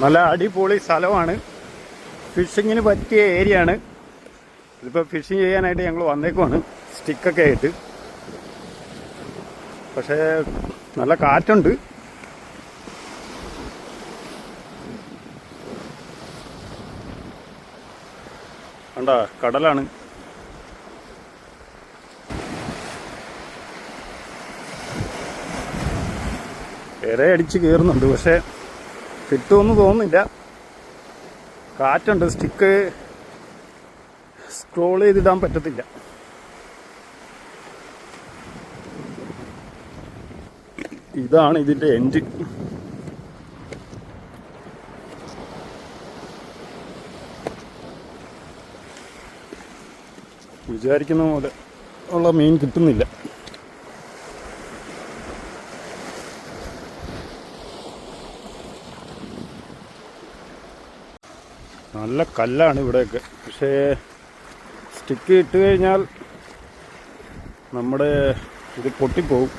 നല്ല അടിപൊളി സ്ഥലമാണ്. ഫിഷിങ്ങിന് പറ്റിയ ഏരിയ ആണ്. ഇതിപ്പോൾ ഫിഷിങ് ചെയ്യാനായിട്ട് ഞങ്ങൾ വന്നേക്കുവാണ് സ്റ്റിക്കൊക്കെ ആയിട്ട്. പക്ഷേ നല്ല കാറ്റുണ്ട്. കണ്ടാ കടലാണ്. ഇര അടിച്ച് കയറുന്നുണ്ട്, പക്ഷെ കിട്ടുമെന്ന് തോന്നുന്നില്ല. കാറ്റുണ്ട്. സ്റ്റിക്ക് സ്ക്രോൾ ചെയ്തിടാൻ പറ്റത്തില്ല. ഇതാണ് ഇതിൻ്റെ എൻഡ്. വിചാരിക്കുന്ന പോലെ ഉള്ള മീൻ കിട്ടുന്നില്ല. നല്ല കല്ലാണ് ഇവിടെയൊക്കെ. പക്ഷേ സ്റ്റിക്ക് ഇട്ട് കഴിഞ്ഞാൽ നമ്മുടെ ഇത് പൊട്ടിപ്പോവും.